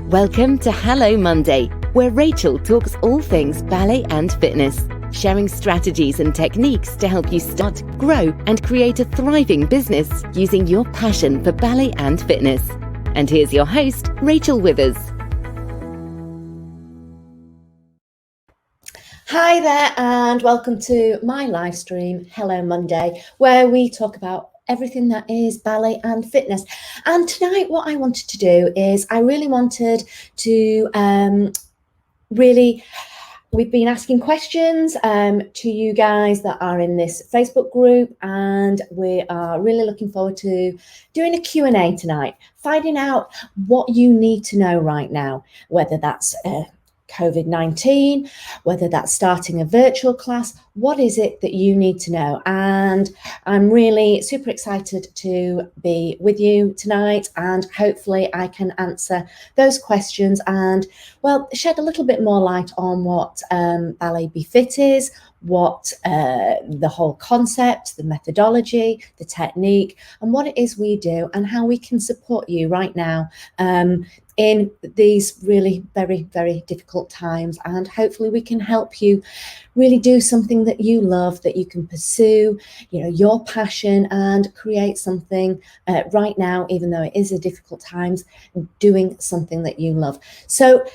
Welcome to Hello Monday, where Rachel talks all things ballet and fitness, sharing strategies and techniques to help you start, grow, and create a thriving business using your passion for ballet and fitness. And here's your host, Rachel Withers. Hi there, and welcome to my live stream, Hello Monday, where we talk about everything that is ballet and fitness. And tonight what I wanted to do is I really wanted to we've been asking questions to you guys that are in this Facebook group, and we are really looking forward to doing a Q&A tonight, finding out what you need to know right now, whether that's COVID-19, whether that's starting a virtual class. What is it that you need to know? And I'm really super excited to be with you tonight, and hopefully I can answer those questions and, well, shed a little bit more light on what Ballet Befit is, what the whole concept, the methodology, the technique, and what it is we do, and how we can support you right now in these really very, very difficult times. And hopefully we can help you really do something that you love, that you can pursue, you know, your passion, and create something right now, even though it is a difficult times, doing something that you love. So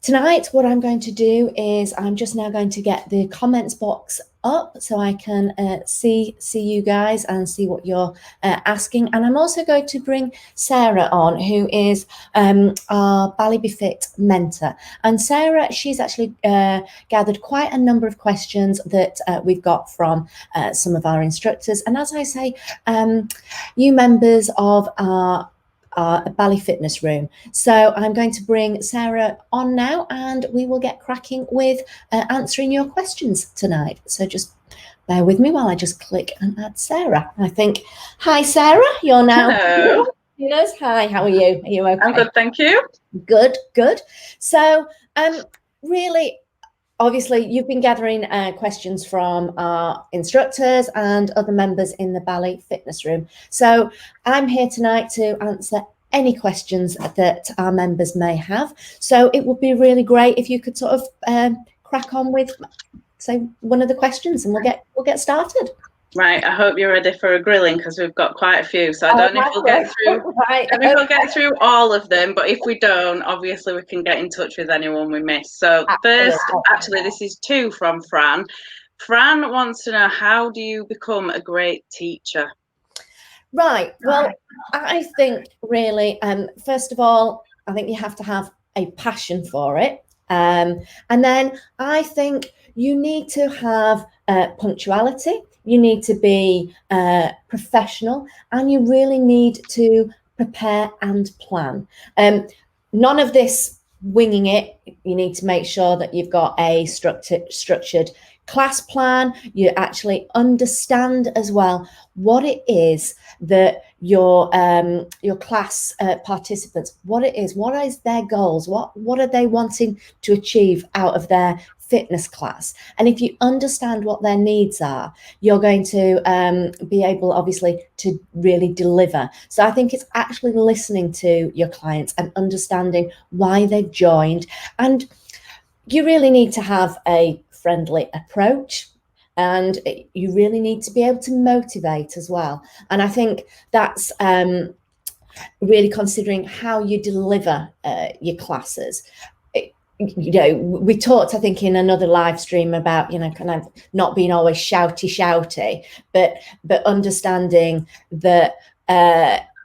tonight, what I'm going to do is I'm just now going to get the comments box up so I can see you guys and see what you're asking. And I'm also going to bring Sarah on, who is our Ballet Befit mentor. And Sarah, she's actually gathered quite a number of questions that we've got from some of our instructors. And as I say, you members of our Ballet Fitness room. So I'm going to bring Sarah on now, and we will get cracking with answering your questions tonight. So just bear with me while I just click and add Sarah. I think, hi Sarah, you're now. Hello. Yes, hi, how are you? Are you okay? I'm good, thank you. Good. So really, obviously, you've been gathering questions from our instructors and other members in the Ballet Fitness room. So I'm here tonight to answer any questions that our members may have. So it would be really great if you could sort of crack on with, say, one of the questions, and we'll get started. Right, I hope you're ready for a grilling, because we've got quite a few. So I don't know if we'll get through. Right. I mean, we'll get through all of them, but if we don't, obviously we can get in touch with anyone we miss. So first, actually, this is two from Fran. Fran wants to know, how do you become a great teacher? Right. Well, I think really, first of all, I think you have to have a passion for it. And then I think you need to have punctuality. You need to be professional, and you really need to prepare and plan. None of this winging it. You need to make sure that you've got a structured class plan. You actually understand as well what it is that your class participants, what is their goals, what are they wanting to achieve out of their fitness class. And if you understand what their needs are, you're going to be able, obviously, to really deliver. So I think it's actually listening to your clients and understanding why they've joined. And you really need to have a friendly approach, and you really need to be able to motivate as well. And I think that's really considering how you deliver your classes. You know, we talked, I think, in another live stream about, you know, kind of not being always shouty, but understanding that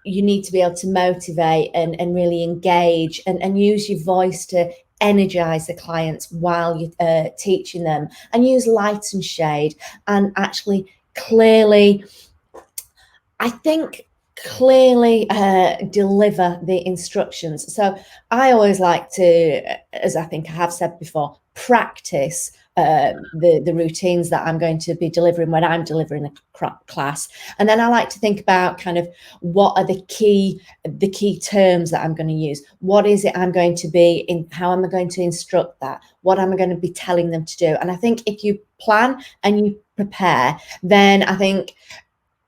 you need to be able to motivate and really engage and use your voice to energize the clients while you're teaching them, and use light and shade, and actually clearly deliver the instructions. So I always like to, as I think I have said before, practice the routines that I'm going to be delivering when I'm delivering a class. And then I like to think about kind of what are the key terms that I'm going to use. What is it I'm going to be in? How am I going to instruct that? What am I going to be telling them to do? And I think if you plan and you prepare, then I think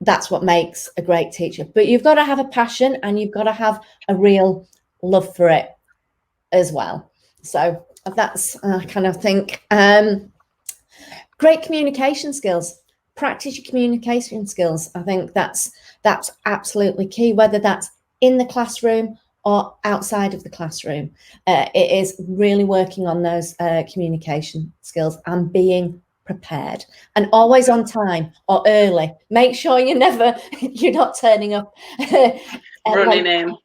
that's what makes a great teacher. But you've got to have a passion, and you've got to have a real love for it. as well. So that's I kind of think great communication skills. Practice your communication skills. I think that's absolutely key, whether that's in the classroom or outside of the classroom. It is really working on those communication skills and being prepared and always on time or early. Make sure you're not turning up running in.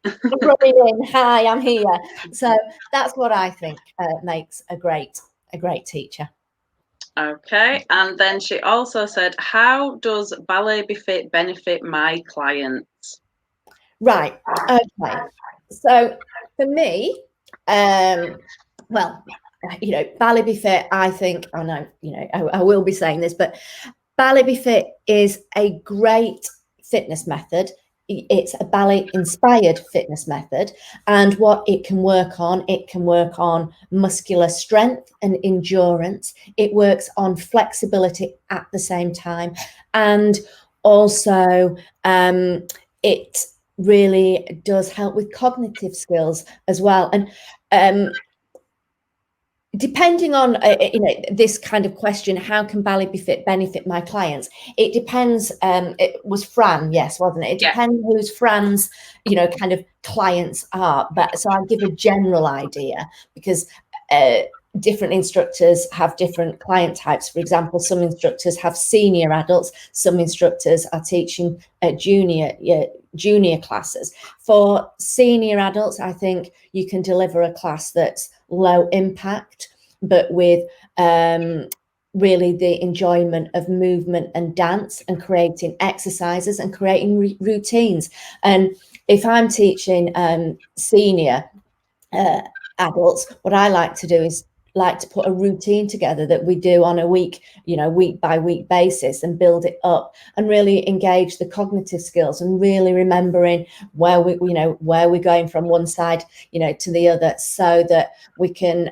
Running in. Hi, I'm here. So that's what I think makes a great teacher. Okay, and then she also said, how does Ballet Befit benefit my clients? Right. Okay. So for me, well, Ballet Befit, I think, I know, I will be saying this, but Ballet Befit is a great fitness method. It's a ballet inspired fitness method, and what it can work on muscular strength and endurance. It works on flexibility at the same time, and also it really does help with cognitive skills as well. And depending on this kind of question, how can Ballet Befit benefit my clients? It depends. It was Fran, yes, wasn't it? It depends who's Fran's kind of clients are, but so I'll give a general idea, because different instructors have different client types. For example, some instructors have senior adults, some instructors are teaching junior classes. For senior adults, I think you can deliver a class that's low impact, but with really the enjoyment of movement and dance, and creating exercises and creating routines. And if I'm teaching senior adults, what I like to do is to put a routine together that we do on a week by week basis, and build it up and really engage the cognitive skills, and really remembering where we're going from one side to the other, so that we can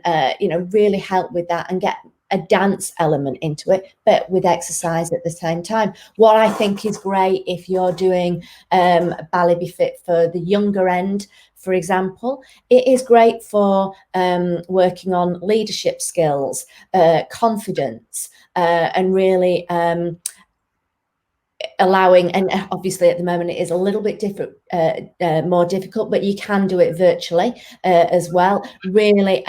really help with that and get a dance element into it, but with exercise at the same time. What I think is great, if you're doing Ballet Befit for the younger end, for example, it is great for working on leadership skills, confidence, and really allowing, and obviously at the moment it is a little bit different, more difficult, but you can do it virtually as well. Really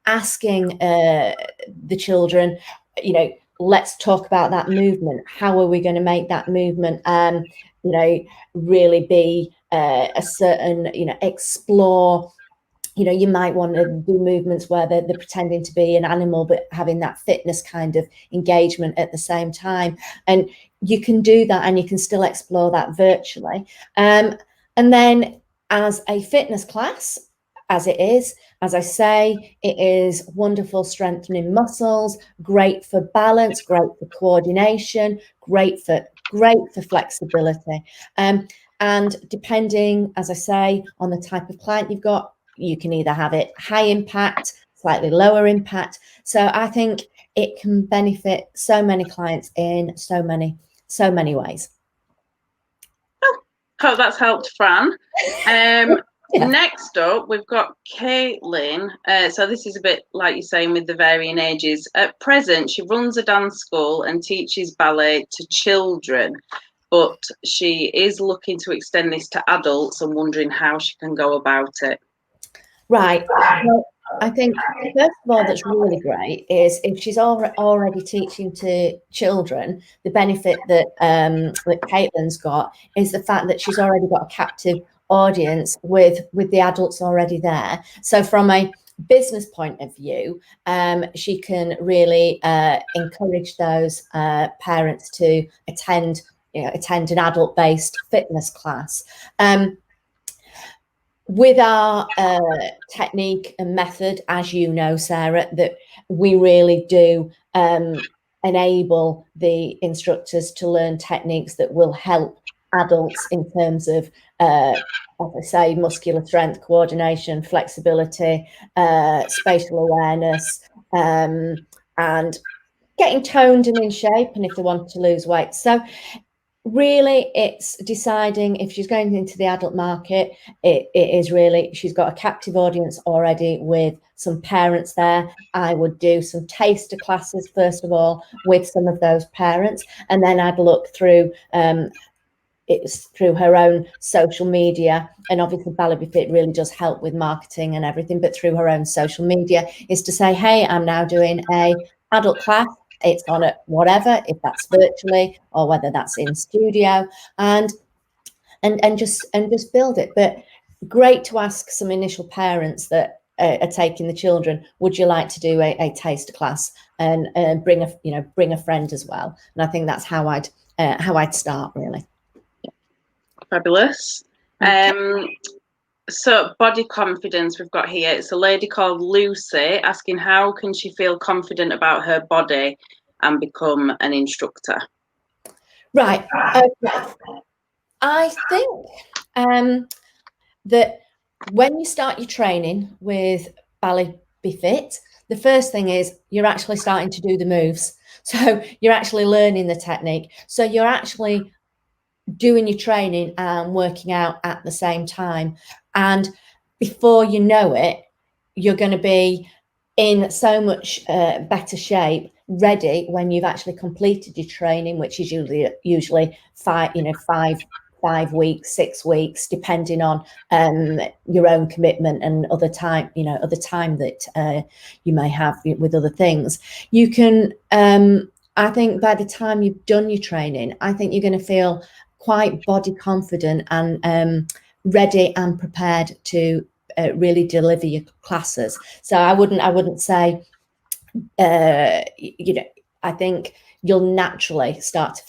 asking the children, let's talk about that movement. How are we going to make that movement really be a certain, explore. You might want to do movements where they're pretending to be an animal, but having that fitness kind of engagement at the same time. And you can do that, and you can still explore that virtually. And then as a fitness class, as it is, as I say, it is wonderful, strengthening muscles, great for balance, great for coordination, great for flexibility. And depending, as I say, on the type of client you've got, you can either have it high impact, slightly lower impact. So I think it can benefit so many clients in so many ways. Oh, hope that's helped, Fran. Next up, we've got Caitlin. So this is a bit like you're saying with the varying ages. At present, she runs a dance school and teaches ballet to children, but she is looking to extend this to adults and wondering how she can go about it. Right. Well, I think, first of all, that's really great is if she's already teaching to children, the benefit that Caitlin's got is the fact that she's already got a captive audience with the adults already there. So from a business point of view, she can really encourage those parents to attend an adult-based fitness class. With our technique and method, as you know, Sarah, that we really do enable the instructors to learn techniques that will help adults in terms of, as I say, muscular strength, coordination, flexibility, spatial awareness, and getting toned and in shape, and if they want to lose weight. So Really, it's deciding if she's going into the adult market. It is really, she's got a captive audience already with some parents there. I would do some taster classes first of all with some of those parents, and then I'd look through it's through her own social media. And obviously Ballet Befit really does help with marketing and everything, but through her own social media is to say, hey, I'm now doing a adult class. It's on at whatever, if that's virtually or whether that's in studio, and just build it. But great to ask some initial parents that are taking the children, would you like to do a taster class, and bring a friend as well. And I think that's how I'd start, really. Fabulous. So body confidence we've got here. It's a lady called Lucy asking how can she feel confident about her body and become an instructor? Right. Okay. I think that when you start your training with Ballet Befit, the first thing is you're actually starting to do the moves. So you're actually learning the technique. So you're actually doing your training and working out at the same time. And before you know it, you're going to be in so much better shape, ready when you've actually completed your training, which is usually 5 weeks, 6 weeks, depending on your own commitment and other time that you may have with other things. You can, I think by the time you've done your training, I think you're going to feel quite body confident and ready and prepared to really deliver your classes. So I wouldn't say, I think you'll naturally start to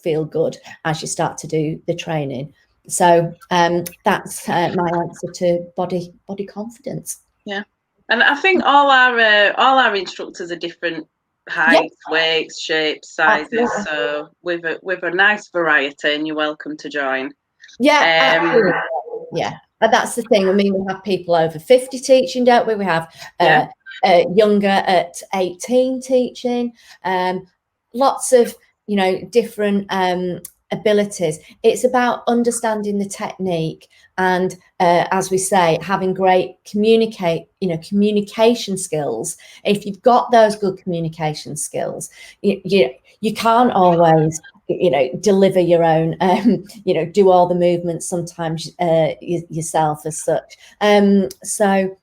feel good as you start to do the training. So that's my answer to body confidence. Yeah, and I think all our instructors are different heights, weights, shapes, sizes. Absolutely. So with a nice variety, and you're welcome to join. Yeah, absolutely. Yeah, and that's the thing. I mean, we have people over 50 teaching, don't we? We have younger at 18 teaching. Lots of different abilities. It's about understanding the technique and, as we say, having great communication skills. If you've got those good communication skills, you can't always deliver your own, do all the movements sometimes yourself as such. So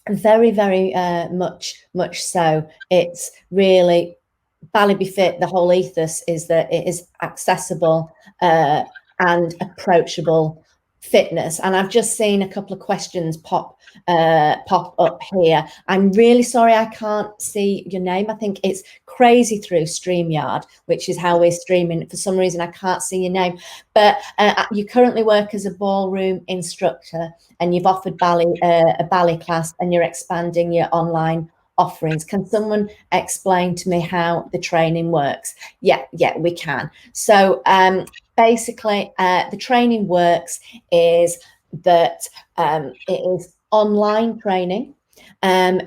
very, very much so. It's really Ballet Befit. The whole ethos is that it is accessible and approachable fitness. And I've just seen a couple of questions pop up here. I'm really sorry I can't see your name. I think it's Crazy through StreamYard, which is how we're streaming. For some reason I can't see your name, but you currently work as a ballroom instructor and you've offered a ballet class, and you're expanding your online offerings. Can someone explain to me how the training works? Yeah, we can. So basically the training works is that it is online training.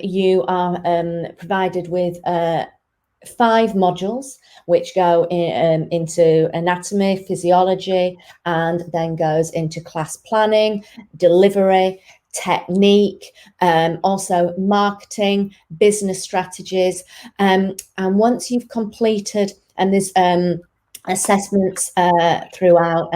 You are provided with 5 modules which go into anatomy, physiology, and then goes into class planning, delivery, technique, also marketing, business strategies, and once you've completed, and there's assessments throughout,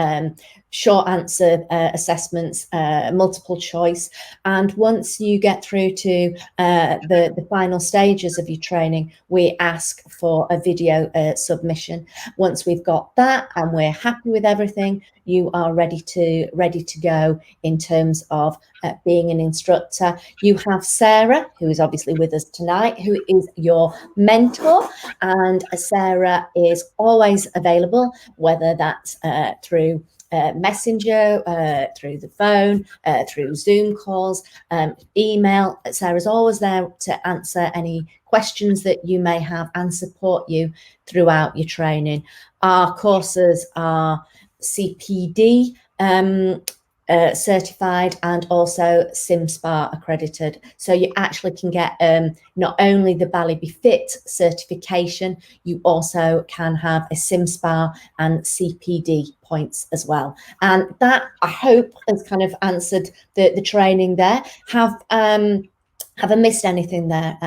short answer assessments, multiple choice, and once you get through to the final stages of your training, we ask for a video submission. Once we've got that and we're happy with everything, you are ready to go in terms of being an instructor. You have Sarah, who is obviously with us tonight, who is your mentor, and Sarah is always available, whether that's through Messenger, through the phone, through Zoom calls, email. Sarah's always there to answer any questions that you may have and support you throughout your training. Our courses are CPD certified and also SimSpa accredited. So you actually can get not only the Ballet Befit certification, you also can have a SimSpa and CPD points as well. And that, I hope, has kind of answered the training there. Have I missed anything there,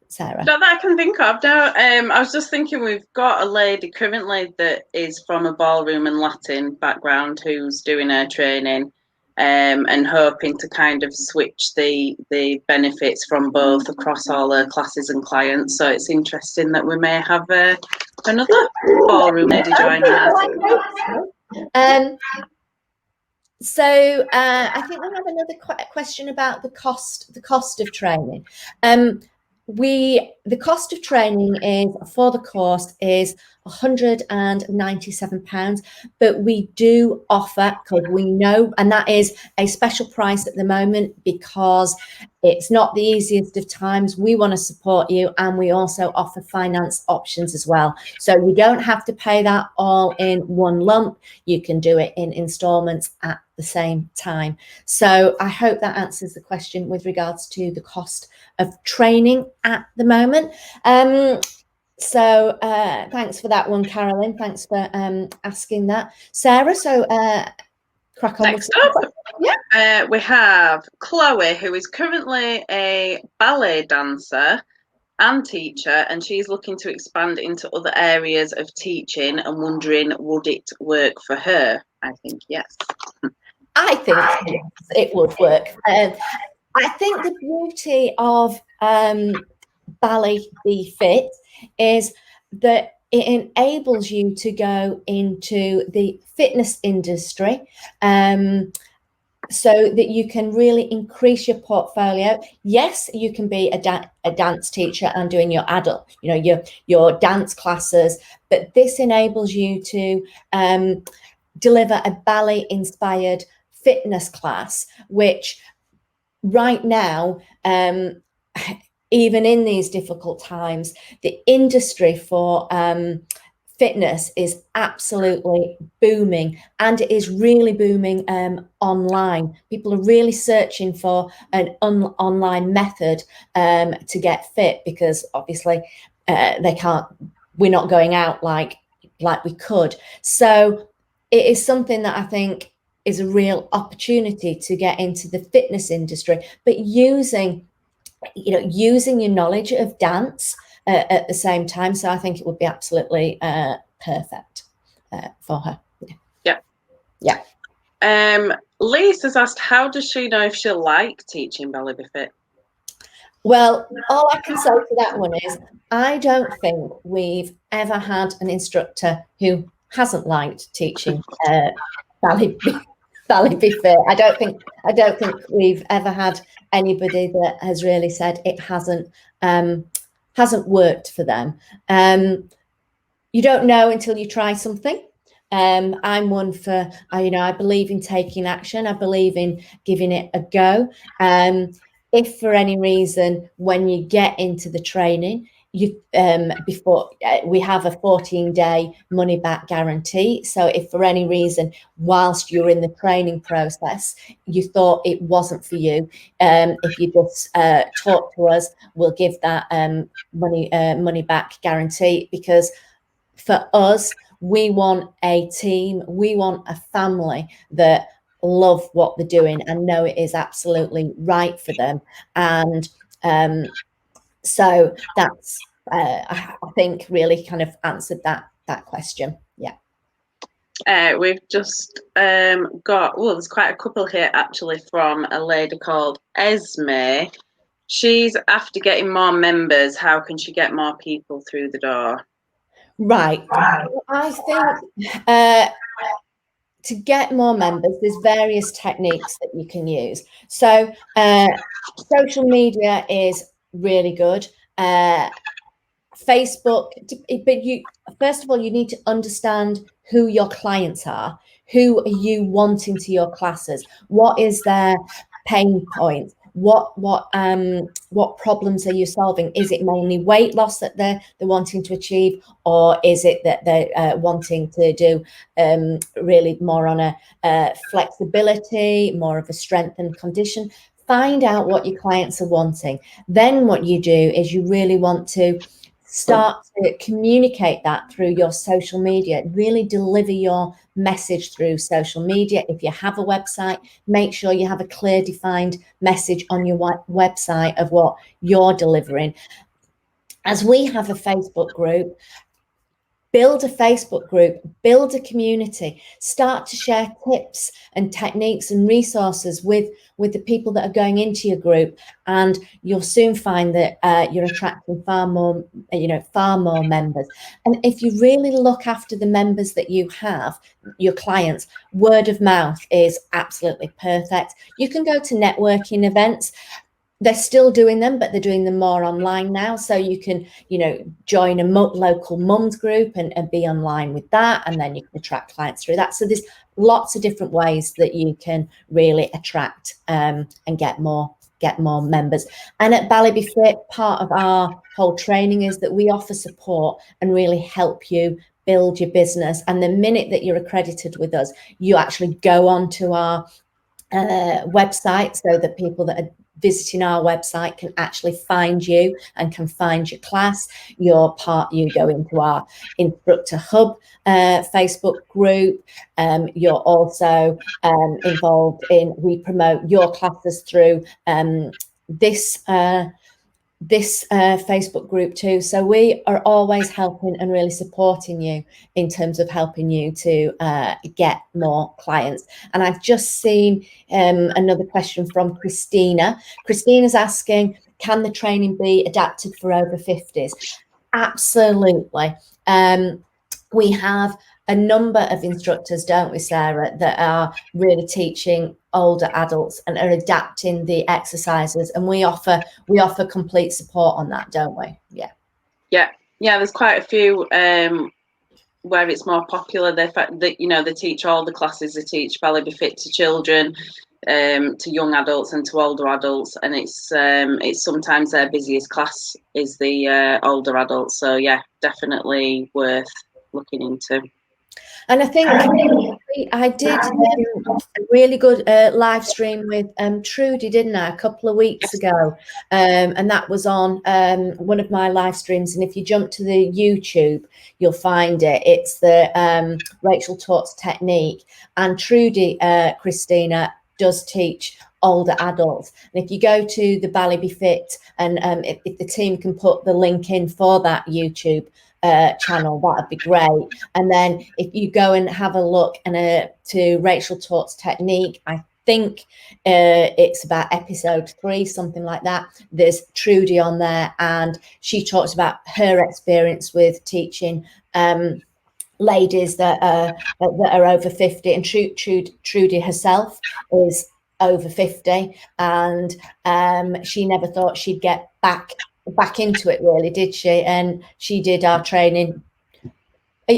Sarah? Not that I can think of. No, I was just thinking we've got a lady currently that is from a ballroom and Latin background who's doing her training, and hoping to kind of switch the benefits from both across all her classes and clients. So it's interesting that we may have another ballroom lady joining us. So I think we have another question about the cost of training. The cost of training is for the course is £197, but we do offer, because we know, and that is a special price at the moment because it's not the easiest of times. We want to support you, and we also offer finance options as well. So you don't have to pay that all in one lump. You can do it in installments at the same time. So I hope that answers the question with regards to the cost of training at the moment. So thanks for that one, Carolyn. Thanks for asking that. Sarah, so crack on. Next up, we have Chloe, who is currently a ballet dancer and teacher, and she's looking to expand into other areas of teaching and wondering, would it work for her? I think yes. I think it would work. I think the beauty of Ballet Befit is that it enables you to go into the fitness industry, so that you can really increase your portfolio. Yes, you can be a dance teacher and doing your adult, your dance classes, but this enables you to deliver a ballet inspired fitness class, which right now, even in these difficult times, the industry for fitness is absolutely booming, and it is really booming online. People are really searching for an online method to get fit, because obviously we're not going out like we could. So it is something that I think is a real opportunity to get into the fitness industry, but using your knowledge of dance at the same time. So I think it would be absolutely perfect for her. Yeah. Lisa's asked, how does she know if she'll like teaching Ballet Befit? Well, all I can say to that one is I don't think we've ever had an instructor who hasn't liked teaching Ballet Befit. I don't think we've ever had anybody that has really said it hasn't worked for them. You don't know until you try something. I'm one for, I believe in taking action. I believe in giving it a go. If for any reason, when you get into the training, we have a 14-day money back guarantee. So if for any reason, whilst you're in the training process, you thought it wasn't for you, if you just talk to us, we'll give that money back guarantee, because for us, we want a team, we want a family that love what they're doing and know it is absolutely right for them. And so that's I think really kind of answered that question. Yeah. We've just got, there's quite a couple here actually from a lady called Esme. She's after getting more members. How can she get more people through the door? Right. I think to get more members, there's various techniques that you can use. So social media is really good. Facebook, but first of all, you need to understand who your clients are. Who are you wanting to your classes? What is their pain point? what problems are you solving? Is it mainly weight loss that they're wanting to achieve, or is it that they're wanting to do really more on a flexibility, more of a strength and condition? Find out what your clients are wanting. Then what you do is you really want to start to communicate that through your social media. Really deliver your message through social media. If you have a website, make sure you have a clear, defined message on your website of what you're delivering. As we have a Facebook group, build a Facebook group, build a community, start to share tips and techniques and resources with the people that are going into your group, and you'll soon find that you're attracting far more members. And if you really look after the members that you have, your clients, word of mouth is absolutely perfect. You can go to networking events. They're still doing them, but they're doing them more online now. So you can, join a local mums group and be online with that. And then you can attract clients through that. So there's lots of different ways that you can really attract and get more members. And at Ballet Befit, part of our whole training is that we offer support and really help you build your business. And the minute that you're accredited with us, you actually go onto our website, so that people that are visiting our website can actually find you and can find your class. You go into our Instructor Hub Facebook group. You're also involved in, we promote your classes through this Facebook group too. So we are always helping and really supporting you in terms of helping you to get more clients. And I've just seen another question from Christina. Christina's asking, can the training be adapted for over 50s? Absolutely. We have a number of instructors, don't we, Sarah, that are really teaching older adults and are adapting the exercises, and we offer complete support on that, don't we? Yeah. There's quite a few where it's more popular. They teach all the classes. They teach Ballet Befit to children, to young adults, and to older adults, and it's sometimes their busiest class is the older adults. So yeah, definitely worth looking into. And I think I did a really good live stream with Trudy, didn't I, a couple of weeks ago? And that was on one of my live streams. And if you jump to the YouTube, you'll find it. It's the Rachel Talks Technique. And Trudy, Christina, does teach older adults. And if you go to the Ballet Befit, and if the team can put the link in for that YouTube channel, that'd be great. And then if you go and have a look and to Rachel Talks Technique, I think it's about episode 3, something like that. There's Trudy on there, and she talks about her experience with teaching ladies that are over 50, and Trudy herself is over 50, and she never thought she'd get back into it, really, did she? And she did our training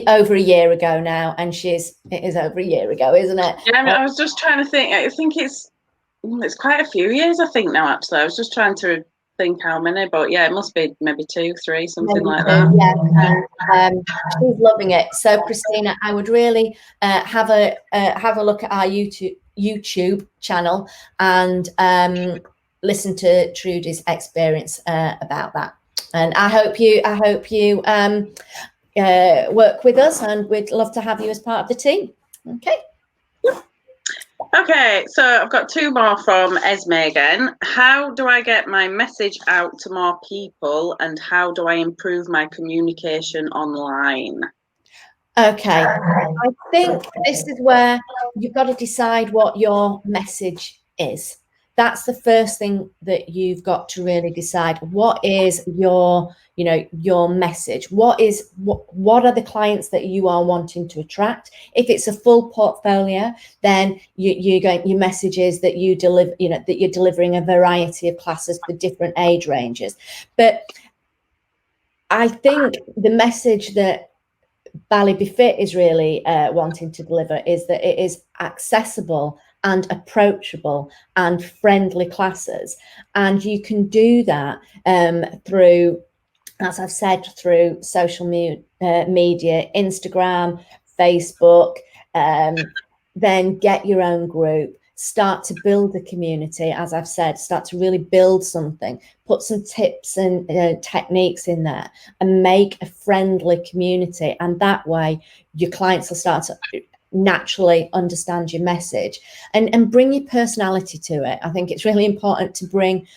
over a year ago now, and it is over a year ago, isn't it? Yeah, I was just trying to think. I think it's quite a few years, I think, now, actually. I was just trying to think how many, but yeah, it must be maybe 2, 3, something maybe like that. Yeah, she's loving it. So Christina, I would really have a look at our YouTube channel and listen to Trudy's experience about that. And I hope you work with us, and we'd love to have you as part of the team. Okay, so I've got 2 more from Esme again. How do I get my message out to more people, and how do I improve my communication online? Okay, I think this is where you've got to decide what your message is. That's the first thing that you've got to really decide. What is your message? What are the clients that you are wanting to attract? If it's a full portfolio, then your message is that you deliver, that you're delivering a variety of classes for different age ranges. But I think the message that Ballet Befit is really wanting to deliver is that it is accessible and approachable and friendly classes. And you can do that through, as I've said, through social media, Instagram, Facebook. Then get your own group, start to build a community. As I've said, start to really build something, put some tips and techniques in there, and make a friendly community. And that way your clients will start to naturally understand your message, and bring your personality to it. I think it's really important to bring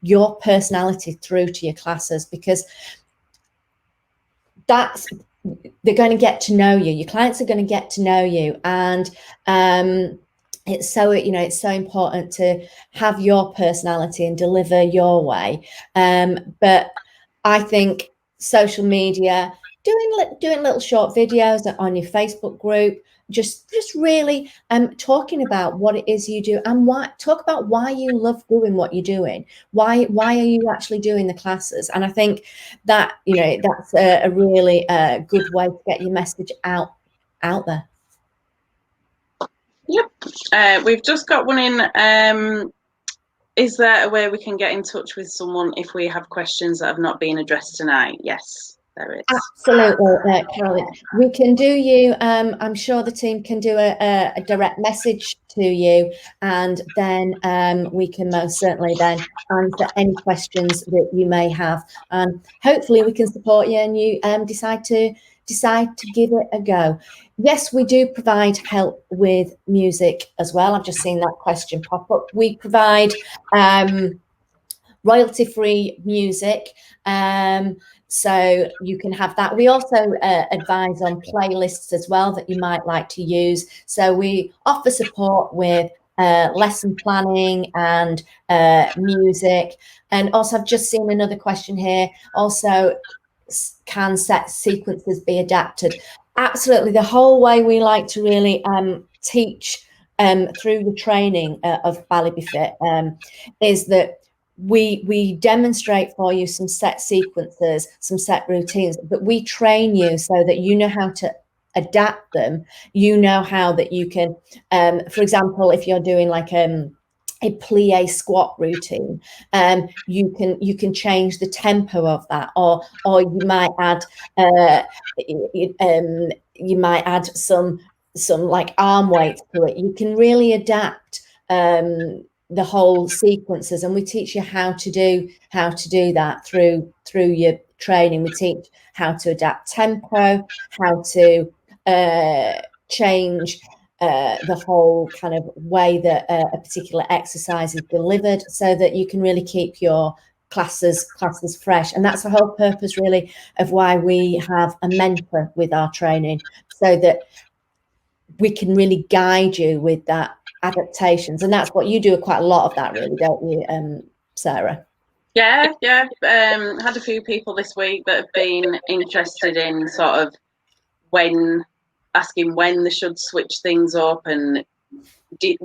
your personality through to your classes, because they're going to get to know you. Your clients are going to get to know you. And it's so important to have your personality and deliver your way. But I think social media, doing little short videos on your Facebook group, just really talking about what it is you do, and talk about why you love doing what you're doing. Why are you actually doing the classes? And I think that that's a really good way to get your message out there. Yep. We've just got one in. Is there a way we can get in touch with someone if we have questions that have not been addressed tonight? Yes, there is. Absolutely, Caroline. We can do you. I'm sure the team can do a direct message to you, and then we can most certainly then answer any questions that you may have. And hopefully we can support you, and you decide to give it a go. Yes, we do provide help with music as well. I've just seen that question pop up. We provide royalty-free music, so you can have that. We also advise on playlists as well that you might like to use. So we offer support with lesson planning and music. And also, I've just seen another question here. Also, can set sequences be adapted? Absolutely. The whole way we like to really teach through the training of Ballet Befit is that we demonstrate for you some set sequences, some set routines, but we train you so that you know how to adapt them. You know how that you can, for example, if you're doing like a plie squat routine, you can change the tempo of that, or you might add some like arm weights to it. You can really adapt the whole sequences, and we teach you how to do that through your training. We teach how to adapt tempo, how to change the whole kind of way that a particular exercise is delivered, so that you can really keep your classes fresh. And that's the whole purpose really of why we have a mentor with our training, so that we can really guide you with that adaptations. And that's what you do, quite a lot of that, really, don't you, Sarah? Yeah. Had a few people this week that have been interested in sort of asking when they should switch things up, and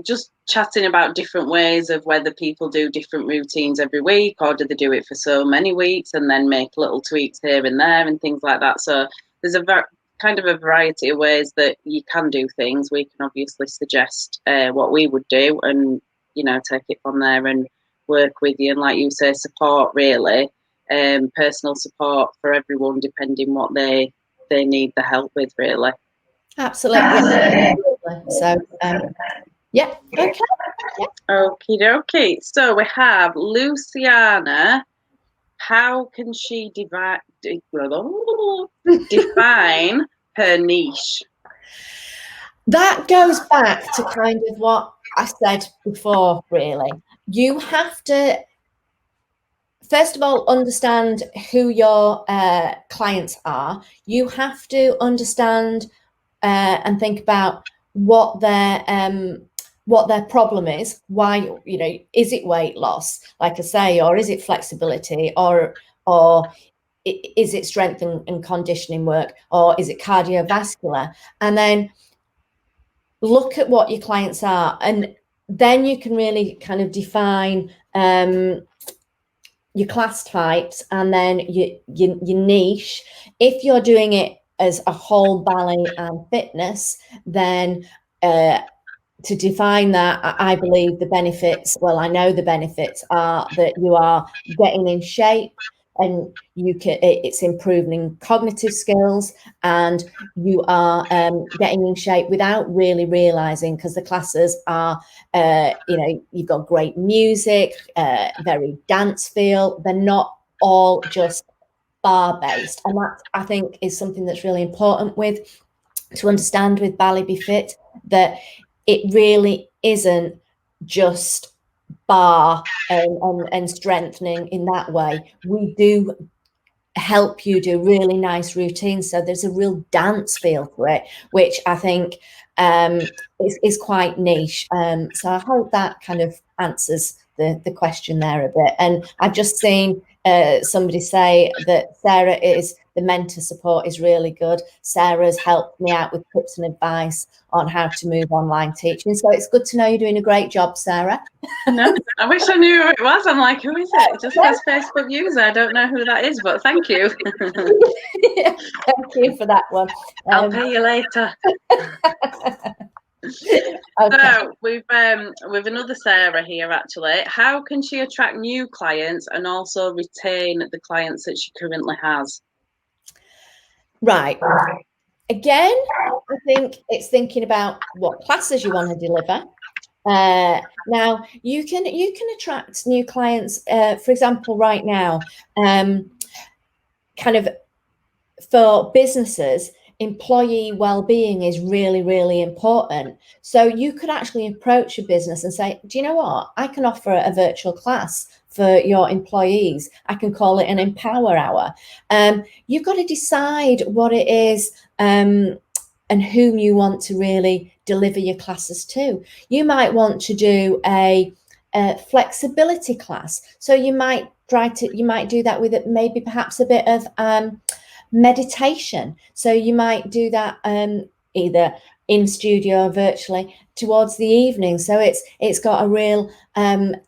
just chatting about different ways of whether people do different routines every week, or do they do it for so many weeks and then make little tweaks here and there and things like that. So there's a kind of a variety of ways that you can do things. We can obviously suggest what we would do, and take it from there and work with you, and like you say, support, really, personal support for everyone depending what they need the help with, really. Absolutely. So yeah, okay. Okie dokie. So we have Luciana. How can she define her niche? That goes back to kind of what I said before, really. You have to, first of all, understand who your clients are. You have to understand and think about what their problem is. Why, is it weight loss, like I say, or is it flexibility, or is it strength and conditioning work, or is it cardiovascular? And then look at what your clients are, and then you can really kind of define your class types, and then your niche. If you're doing it as a whole ballet and fitness, then to define that, I believe the benefits, well, I know the benefits are that you are getting in shape, and it's improving cognitive skills, and you are getting in shape without really realizing, because the classes are, you've got great music, very dance feel. They're not all just bar based, and that, I think, is something that's really important to understand with Ballet Befit, that it really isn't just bar and strengthening in that way. We do help you do really nice routines, so there's a real dance feel to it, which I think is quite niche. So I hope that kind of answers the question there a bit. And I've just seen somebody say that Sarah, the mentor support is really good. Sarah's helped me out with tips and advice on how to move online teaching. So it's good to know you're doing a great job, Sarah. No, I wish I knew who it was. I'm like, who is it? It just says Facebook user. I don't know who that is, but thank you. Thank you for that one. I'll pay you later. Okay. So we've another Sarah here actually. How can she attract new clients and also retain the clients that she currently has? Right. Again, I think it's thinking about what classes you want to deliver. Now you can attract new clients. For example, right now, kind of for businesses, employee well-being is really, really important. So you could actually approach a business and say, do you know what? I can offer a virtual class for your employees. I can call it an empower hour. You've got to decide what it is and whom you want to really deliver your classes to. You might want to do a flexibility class. So you might do that with it, maybe perhaps a bit of meditation. So you might do that either in studio or virtually towards the evening. So it's got a real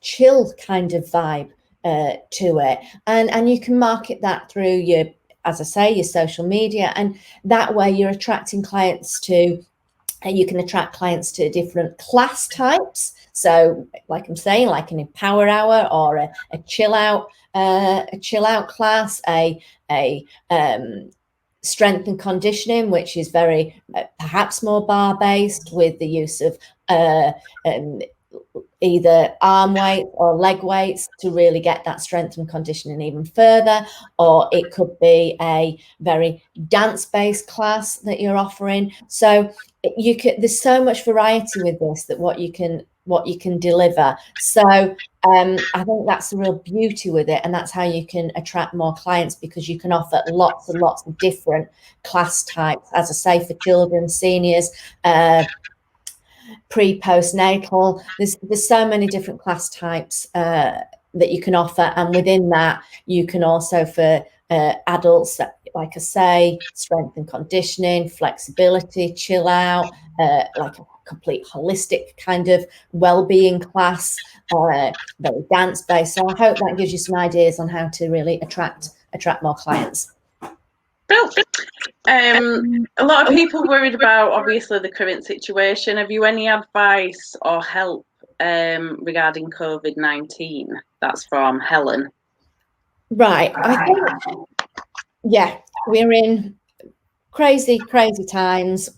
chill kind of vibe to it, and you can market that through your, as I say, your social media, and that way you're attracting clients to. And you can attract clients to different class types. So, like I'm saying, like an empower hour or a chill out class, a strength and conditioning, which is very perhaps more bar based, with the use of either arm weights or leg weights to really get that strength and conditioning even further. Or it could be a very dance-based class that you're offering. So there's so much variety with this, that what you can deliver. So I think that's the real beauty with it, and that's how you can attract more clients, because you can offer lots and lots of different class types, as I say, for children, seniors, pre-postnatal. There's so many different class types that you can offer, and within that you can also, for adults, like I say, strength and conditioning, flexibility, chill out, like a complete holistic kind of well-being class, very dance based. So I hope that gives you some ideas on how to really attract more clients. A lot of people worried about, obviously, the current situation. Have you any advice or help regarding COVID-19? That's from Helen. Right. I think, yeah, we're in crazy times.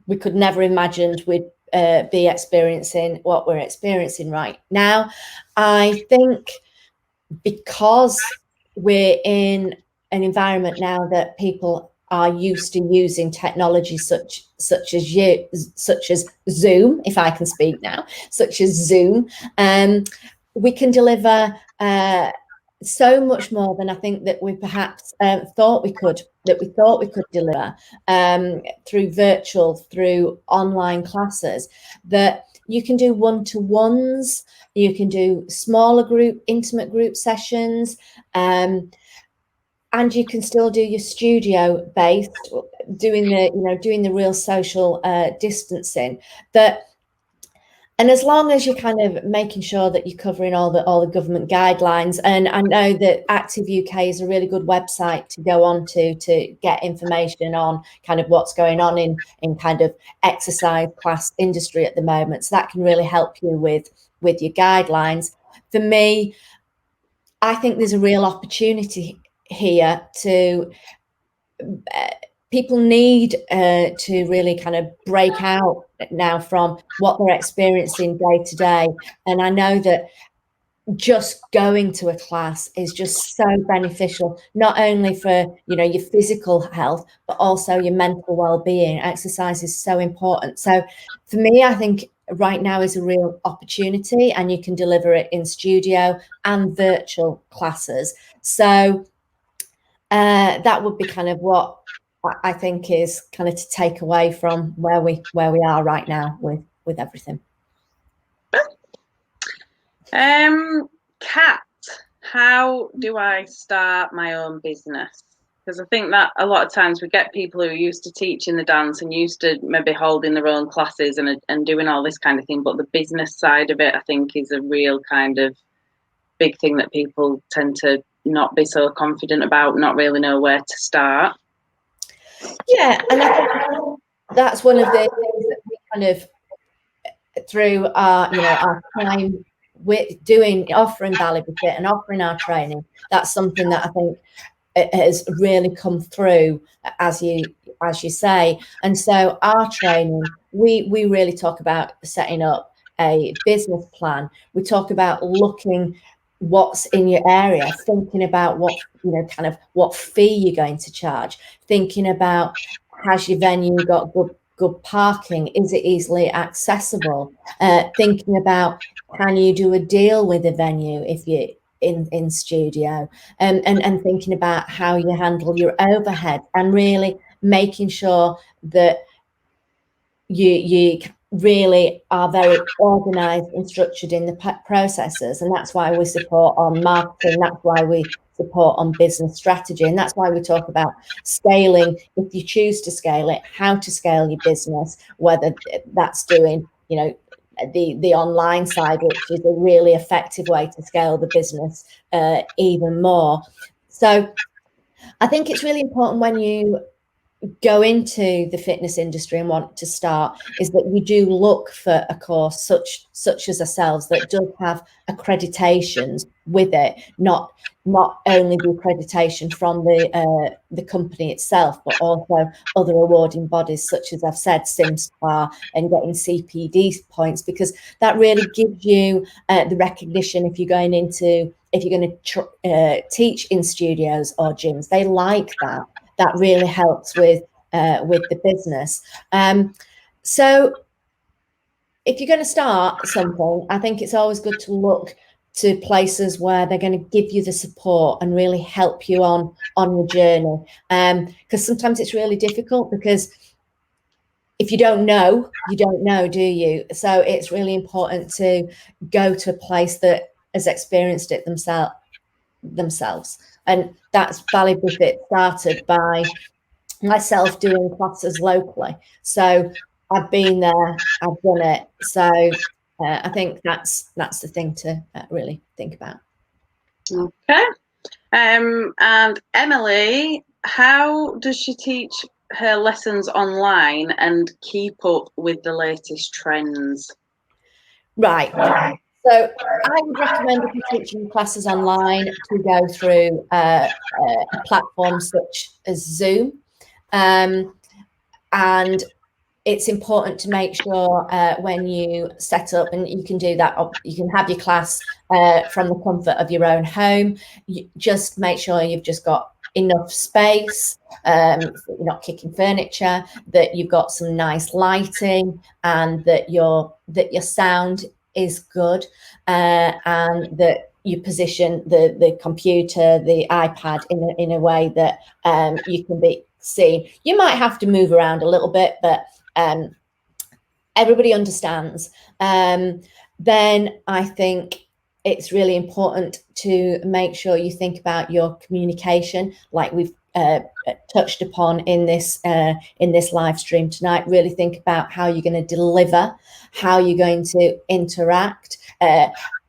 We could never imagined we'd be experiencing what we're experiencing right now. I think because we're in an environment now that people are used to using technology such as Zoom, if I can speak now, such as Zoom, we can deliver so much more than I think that we perhaps thought we could deliver through online classes. That you can do one-to-ones, you can do smaller intimate group sessions, and you can still do your studio based, doing the real social distancing. And as long as you're kind of making sure that you're covering all the government guidelines, and I know that Active UK is a really good website to go on to get information on kind of what's going on in kind of exercise class industry at the moment. So that can really help you with your guidelines. For me, I think there's a real opportunity here to people need to really kind of break out now from what they're experiencing day to day. And I know that just going to a class is just so beneficial, not only for, you know, your physical health, but also your mental well-being. Exercise is so important. So for me, I think right now is a real opportunity, and you can deliver it in studio and virtual classes. So that would be kind of what I think is kind of to take away from where we are right now with everything. Kat, how do I start my own business? Because I think that a lot of times we get people who are used to teaching the dance and used to maybe holding their own classes and doing all this kind of thing, but the business side of it, I think, is a real kind of big thing that people tend to not be so confident about, not really know where to start. Yeah, and I think that's one of the things that we kind of, through our, you know, our time with offering Ballet Fitness and offering our training, that's something that I think it has really come through, as you say. And so our training, we really talk about setting up a business plan. We talk about looking what's in your area, thinking about what, you know, kind of what fee you're going to charge, thinking about, has your venue got good parking, is it easily accessible, thinking about, can you do a deal with a venue if you in studio, and thinking about how you handle your overhead, and really making sure that you really are very organized and structured in the processes. And that's why we support on marketing, that's why we support on business strategy, and that's why we talk about scaling, if you choose to scale it, how to scale your business, whether that's doing, you know, the online side, which is a really effective way to scale the business even more. So I think it's really important when you go into the fitness industry and want to start, is that you do look for a course such as ourselves that does have accreditations with it, not only the accreditation from the company itself, but also other awarding bodies such as, I've said, SimSpa, and getting CPD points, because that really gives you the recognition if you're going to teach in studios or gyms. They like that. That really helps with the business. So if you're going to start something, I think it's always good to look to places where they're going to give you the support and really help you on your journey. Because sometimes it's really difficult, because if you don't know, do you? So it's really important to go to a place that has experienced it themselves. And that's Ballet Fitness started by myself doing classes locally. So I've been there, I've done it. So I think that's the thing to really think about. Okay. And Emily, how does she teach her lessons online and keep up with the latest trends? Right. So I would recommend, if you're teaching classes online, to go through a platform such as Zoom. And it's important to make sure when you set up, and you can do that, you can have your class from the comfort of your own home. You just make sure you've just got enough space, that you're not kicking furniture, that you've got some nice lighting, and that your sound is good, and that you position the computer, the iPad in a way that you can be seen. You might have to move around a little bit, but everybody understands. Then I think it's really important to make sure you think about your communication, like we've touched upon in this live stream tonight. Really think about how you're going to deliver, how you're going to interact.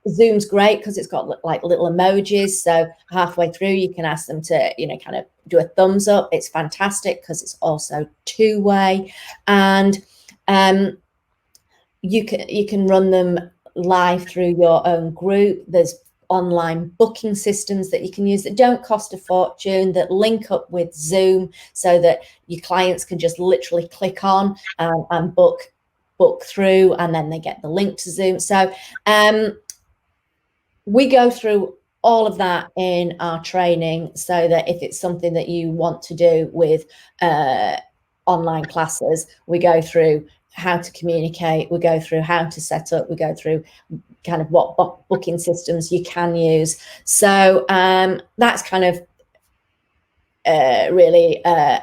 Zoom's great because it's got like little emojis, so halfway through you can ask them to, you know, kind of do a thumbs up. It's fantastic because it's also two-way, and you can run them live through your own group. There's online booking systems that you can use that don't cost a fortune, that link up with Zoom so that your clients can just literally click on and book through, and then they get the link to Zoom. So we go through all of that in our training, so that if it's something that you want to do with online classes, we go through how to communicate, we go through how to set up, we go through kind of what booking systems you can use. So that's kind of really a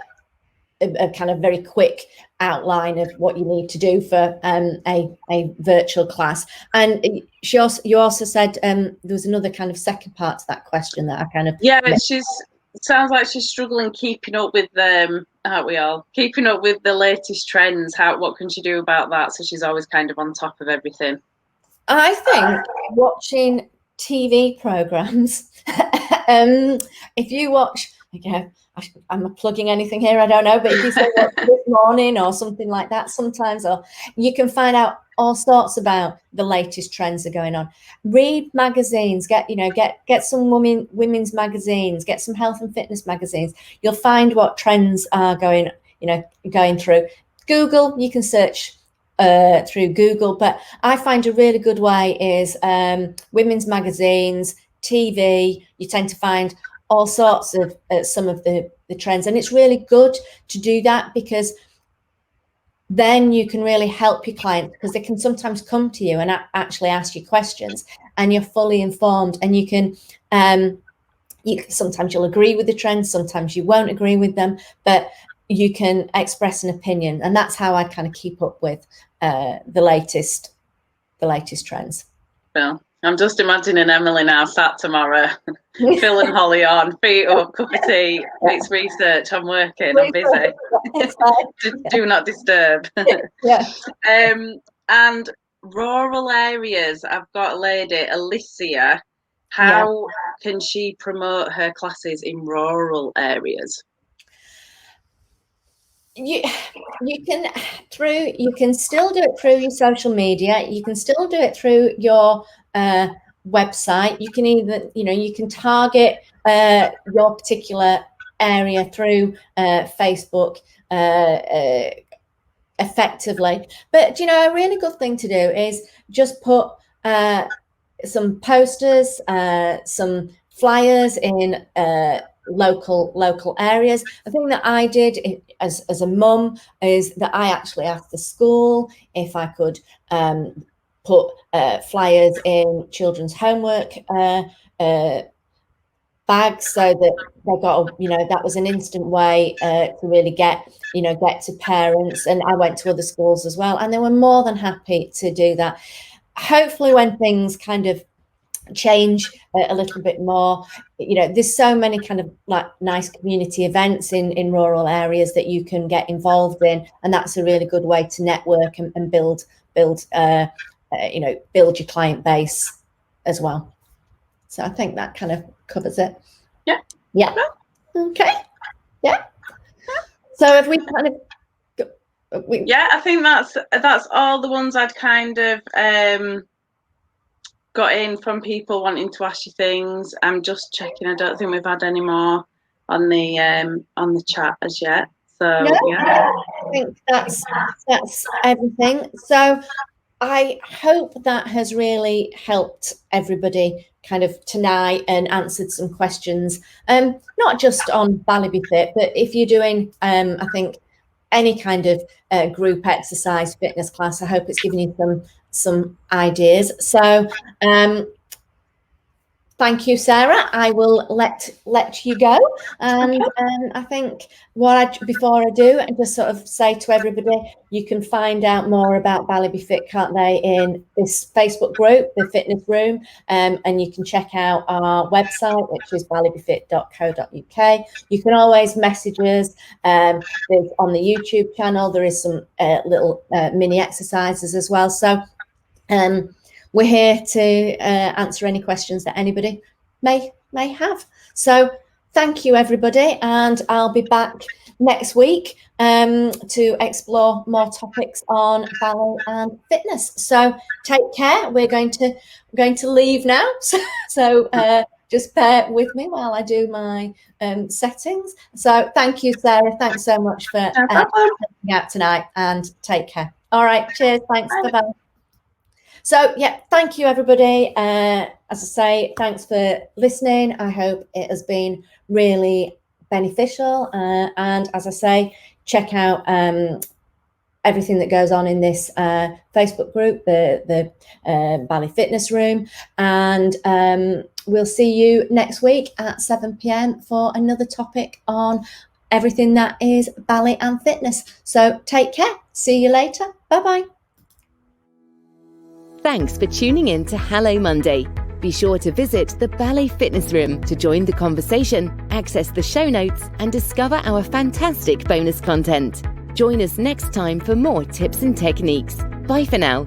kind of very quick outline of what you need to do for a virtual class. And you also said there was another kind of second part to that question that I kind of sounds like she's struggling keeping up with them, aren't we all? Keeping up with the latest trends. What can she do about that? So she's always kind of on top of everything. I think watching TV programs, if you watch, again, I'm plugging anything here, I don't know, but if you say This Morning or something like that sometimes, or you can find out all sorts about the latest trends that are going on. Read magazines, get some women's magazines, get some health and fitness magazines. You'll find what trends are going through. Google, you can search through Google, but I find a really good way is women's magazines, TV. You tend to find all sorts of some of the trends, and it's really good to do that, because then you can really help your clients, because they can sometimes come to you and actually ask you questions, and you're fully informed, and you can sometimes you'll agree with the trends, sometimes you won't agree with them, but you can express an opinion, and that's how I kind of keep up with the latest trends. Well, I'm just imagining Emily now sat tomorrow, Phil and Holly on, feet up, cup of tea. It's research. I'm working. I'm busy. Do not disturb. Yeah. And rural areas. I've got a lady, Alicia. How can she promote her classes in rural areas? You can still do it through your social media. You can still do it through your website. You can even, you can target your particular area through Facebook effectively. But a really good thing to do is just put some posters, some flyers in local areas. The thing that I did as a mum is that I actually asked the school if I could put flyers in children's homework bags, so that they got that was an instant way to really get to parents. And I went to other schools as well, and they were more than happy to do that. Hopefully when things kind of change a little bit more, there's so many kind of like nice community events in rural areas that you can get involved in, and that's a really good way to network and build your client base as well. So I think that kind of covers it. Yeah. Okay. Yeah. So have we kind of I think that's all the ones I'd kind of got in from people wanting to ask you things. I'm just checking. I don't think we've had any more on the chat as yet. So I think that's everything. So I hope that has really helped everybody kind of tonight and answered some questions, not just on Ballet Befit, but if you're doing I think any kind of group exercise fitness class, I hope it's given you some ideas. So thank you, Sarah. I will let you go. And I think before I do, I just sort of say to everybody, you can find out more about Ballet Befit, can't they, in this Facebook group, the Fitness Room, and you can check out our website, which is balletbefit.co.uk. You can always message us. On the YouTube channel, there is some little mini exercises as well. So we're here to answer any questions that anybody may have. So thank you, everybody, and I'll be back next week to explore more topics on ballet and fitness. So take care. We're going to leave now. So just bear with me while I do my settings. So thank you, Sarah. Thanks so much for coming out tonight, and take care. All right. Cheers. Thanks. Bye-bye. So, yeah, thank you, everybody. As I say, thanks for listening. I hope it has been really beneficial. And as I say, check out everything that goes on in this Facebook group, the Ballet Fitness Room. And we'll see you next week at 7 p.m. for another topic on everything that is ballet and fitness. So take care. See you later. Bye-bye. Thanks for tuning in to Hello Monday. Be sure to visit the Ballet Fitness Room to join the conversation, access the show notes, and discover our fantastic bonus content. Join us next time for more tips and techniques. Bye for now.